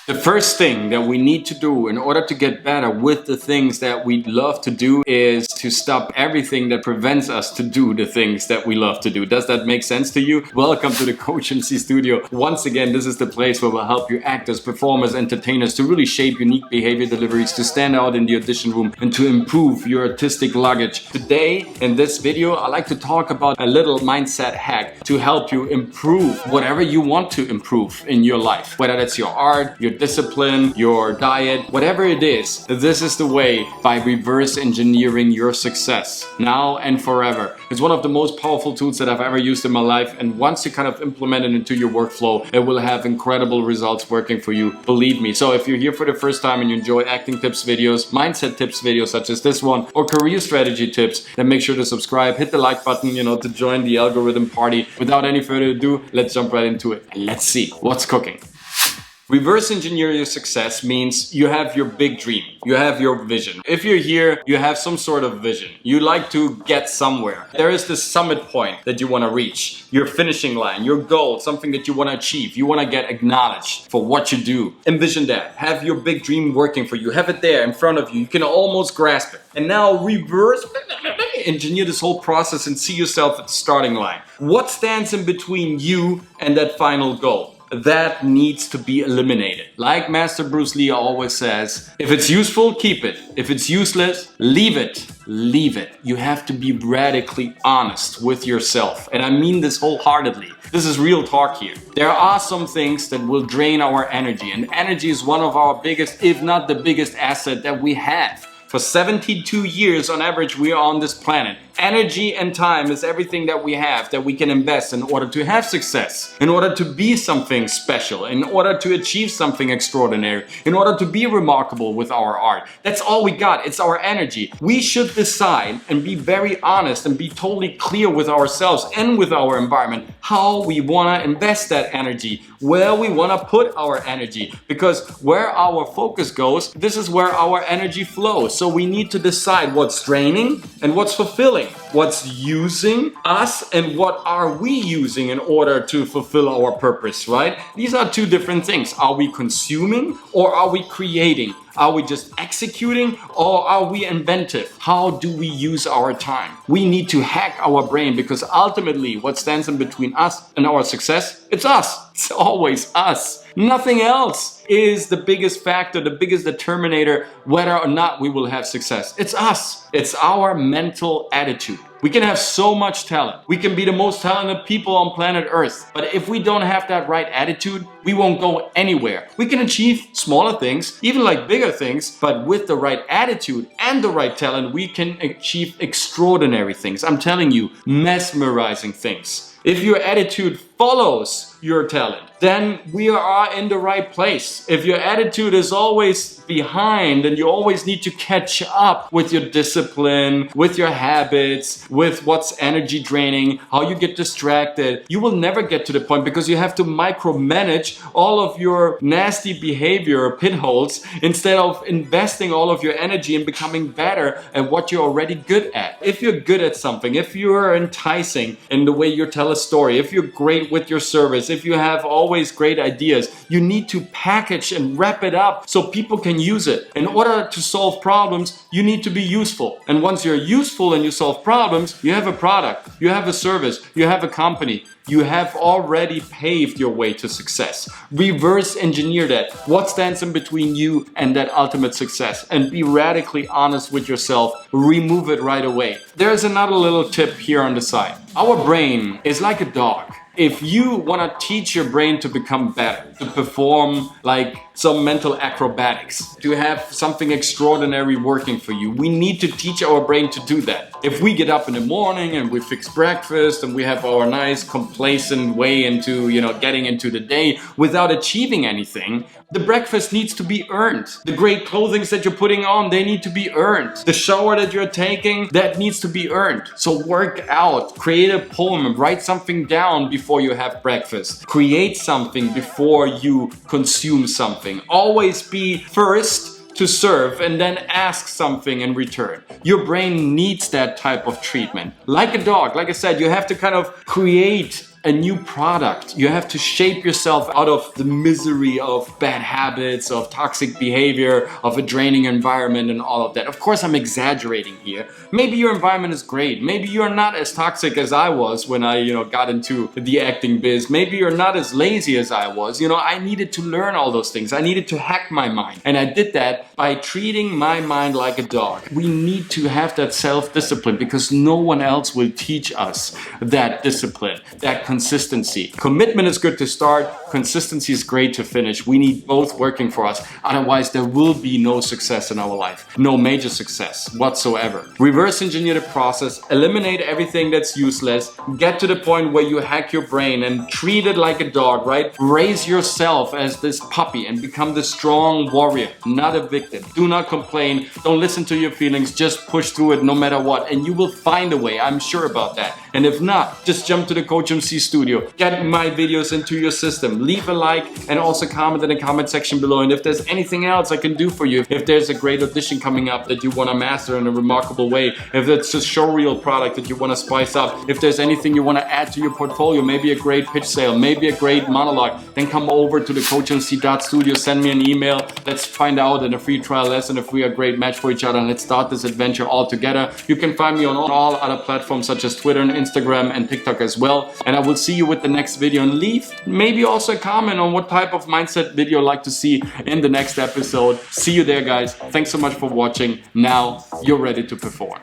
The first thing that we need to do in order to get better with the things that we love to do is to stop everything that prevents us to do the things that we love to do. Does that make sense to you? Welcome to the COACHMC studio. Once again, this is the place where we'll help you actors, performers, entertainers to really shape unique behavior deliveries, to stand out in the audition room and to improve your artistic luggage. Today, in this video, I like to talk about a little mindset hack to help you improve whatever you want to improve in your life. Whether that's your art, your discipline, your diet, whatever it is, this is the way by reverse engineering your success now and forever. It's one of the most powerful tools that I've ever used in my life, and once you kind of implement it into your workflow, it will have incredible results working for you, believe me. So if you're here for the first time and you enjoy acting tips videos, mindset tips videos such as this one, or career strategy tips, then make sure to subscribe, hit the like button, to join the algorithm party. Without any further ado, let's jump right into it and let's see what's cooking. Reverse engineer your success means you have your big dream, you have your vision. If you're here, you have some sort of vision. You like to get somewhere. There is this summit point that you want to reach, your finishing line, your goal, something that you want to achieve. You want to get acknowledged for what you do. Envision that. Have your big dream working for you. Have it there in front of you. You can almost grasp it. And now reverse engineer this whole process and see yourself at the starting line. What stands in between you and that final goal? That needs to be eliminated. Like Master Bruce Lee always says, if it's useful, keep it. If it's useless, leave it. Leave it. You have to be radically honest with yourself. And I mean this wholeheartedly. This is real talk here. There are some things that will drain our energy, and energy is one of our biggest, if not the biggest asset that we have. For 72 years on average, we are on this planet. Energy and time is everything that we have that we can invest in order to have success, in order to be something special, in order to achieve something extraordinary, in order to be remarkable with our art. That's all we got. It's our energy. We should decide and be very honest and be totally clear with ourselves and with our environment how we want to invest that energy, where we want to put our energy, because where our focus goes, this is where our energy flows. So we need to decide what's draining and what's fulfilling, what's using us and what are we using in order to fulfill our purpose, right? These are two different things. Are we consuming or are we creating? Are we just executing or are we inventive? How do we use our time? We need to hack our brain, because ultimately what stands in between us and our success, it's us. It's always us. Nothing else is the biggest factor, the biggest determinator whether or not we will have success. It's us. It's our mental attitude. We can have so much talent. We can be the most talented people on planet Earth. But if we don't have that right attitude, we won't go anywhere. We can achieve smaller things, even like bigger things, but with the right attitude and the right talent, we can achieve extraordinary things. I'm telling you, mesmerizing things. If your attitude follows your talent, then we are in the right place. If your attitude is always behind and you always need to catch up with your discipline, with your habits, with what's energy draining, how you get distracted, you will never get to the point, because you have to micromanage all of your nasty behavior pitholes instead of investing all of your energy in becoming better at what you're already good at. If you're good at something, if you're enticing in the way you tell a story, if you're great with your service, if you have always great ideas, you need to package and wrap it up so people can use it. In order to solve problems, you need to be useful. And once you're useful and you solve problems, you have a product, you have a service, you have a company. You have already paved your way to success. Reverse engineer that. What stands in between you and that ultimate success? And be radically honest with yourself. Remove it right away. There's another little tip here on the side. Our brain is like a dog. If you want to teach your brain to become better, to perform like some mental acrobatics, to have something extraordinary working for you, we need to teach our brain to do that. If we get up in the morning and we fix breakfast and we have our nice complacent way into, getting into the day without achieving anything, the breakfast needs to be earned. The great clothing that you're putting on, they need to be earned. The shower that you're taking, that needs to be earned. So work out, create a poem, write something down before you have breakfast. Create something before you consume something. Always be first to serve and then ask something in return. Your brain needs that type of treatment. Like a dog, like I said, you have to kind of create a new product. You have to shape yourself out of the misery of bad habits, of toxic behavior, of a draining environment and all of that. Of course, I'm exaggerating here. Maybe your environment is great. Maybe you're not as toxic as I was when I, got into the acting biz. Maybe you're not as lazy as I was. I needed to learn all those things. I needed to hack my mind. And I did that by treating my mind like a dog. We need to have that self-discipline because no one else will teach us that discipline, that consistency. Commitment is good to start. Consistency is great to finish. We need both working for us. Otherwise, there will be no success in our life. No major success whatsoever. Reverse engineer the process. Eliminate everything that's useless. Get to the point where you hack your brain and treat it like a dog, right? Raise yourself as this puppy and become the strong warrior, not a victim. Do not complain. Don't listen to your feelings. Just push through it no matter what. And you will find a way. I'm sure about that. And if not, just jump to the COACHMC studio. Get my videos into your system. Leave a like and also comment in the comment section below. And if there's anything else I can do for you, if there's a great audition coming up that you want to master in a remarkable way, if it's a showreel product that you want to spice up, if there's anything you want to add to your portfolio, maybe a great pitch sale, maybe a great monologue, then come over to the COACHMC.studio, send me an email. Let's find out in a free trial lesson if we are a great match for each other, and let's start this adventure all together. You can find me on all other platforms such as Twitter and Instagram and TikTok as well. And I will see you with the next video, and leave maybe also a comment on what type of mindset video you'd like to see in the next episode. See you there, guys. Thanks so much for watching. Now you're ready to perform.